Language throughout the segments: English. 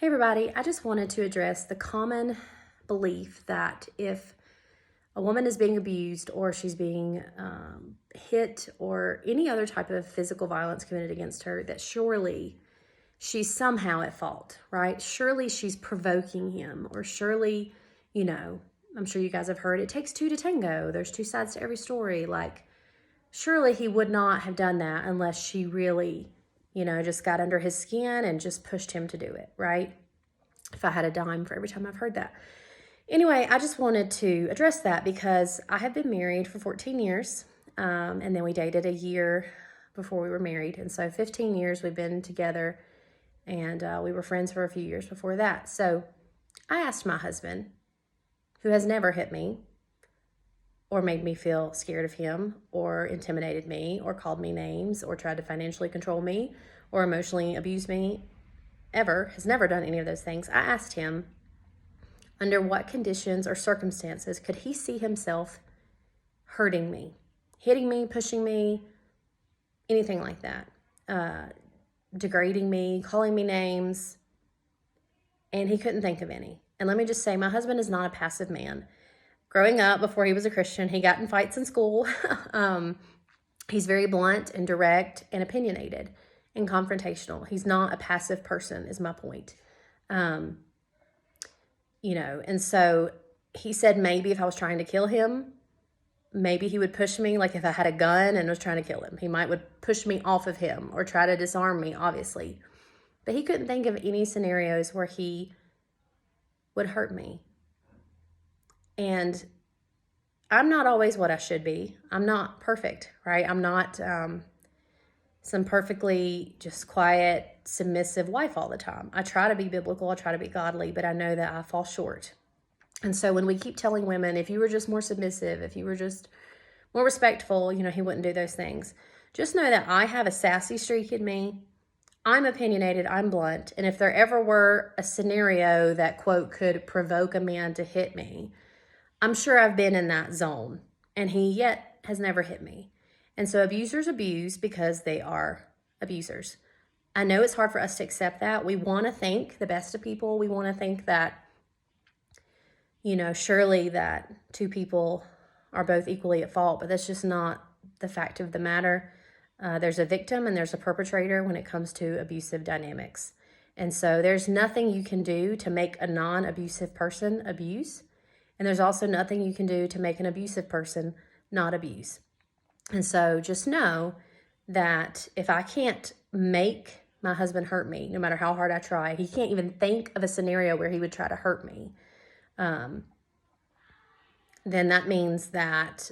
Hey everybody, I just wanted to address the common belief that if a woman is being abused or she's being hit or any other type of physical violence committed against her, that surely she's somehow at fault, right? Surely she's provoking him, or surely, I'm sure you guys have heard it takes two to tango. There's two sides to every story. Like, surely he would not have done that unless she really, just got under his skin and just pushed him to do it, right? If I had a dime for every time I've heard that. Anyway, I just wanted to address that because I have been married for 14 years, and then we dated a year before we were married. And so 15 years we've been together, and we were friends for a few years before that. So I asked my husband, who has never hit me or made me feel scared of him or intimidated me or called me names or tried to financially control me or emotionally abuse me, has never done any of those things. I asked him, under what conditions or circumstances could he see himself hurting me, hitting me, pushing me, anything like that, degrading me, calling me names, and he couldn't think of any. And let me just say, my husband is not a passive man. Growing up, before he was a Christian, he got in fights in school. He's very blunt and direct and opinionated and confrontational. He's not a passive person, is my point. And so he said maybe if I was trying to kill him, maybe he would push me, like if I had a gun and was trying to kill him, he would push me off of him or try to disarm me, obviously. But he couldn't think of any scenarios where he would hurt me. And I'm not always what I should be. I'm not perfect, right? I'm not some perfectly just quiet, submissive wife all the time. I try to be biblical, I try to be godly, but I know that I fall short. And so when we keep telling women, if you were just more submissive, if you were just more respectful, he wouldn't do those things. Just know that I have a sassy streak in me. I'm opinionated, I'm blunt. And if there ever were a scenario that, quote, could provoke a man to hit me, I'm sure I've been in that zone, and he yet has never hit me. And so abusers abuse because they are abusers. I know it's hard for us to accept that. We want to think the best of people. We want to think that, surely that two people are both equally at fault, but that's just not the fact of the matter. There's a victim and there's a perpetrator when it comes to abusive dynamics. And so there's nothing you can do to make a non-abusive person abuse. And there's also nothing you can do to make an abusive person not abuse. And so just know that if I can't make my husband hurt me, no matter how hard I try, he can't even think of a scenario where he would try to hurt me, then that means that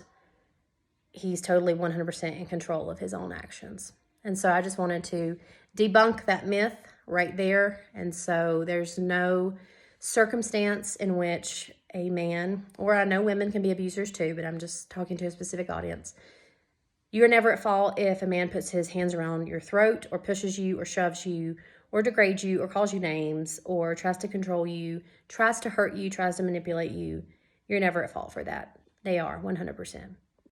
he's totally 100% in control of his own actions. And so I just wanted to debunk that myth right there. And so there's no circumstance in which a man, or I know women can be abusers too, but I'm just talking to a specific audience. You're never at fault if a man puts his hands around your throat or pushes you or shoves you or degrades you or calls you names or tries to control you, tries to hurt you, tries to manipulate you. You're never at fault for that. They are 100%.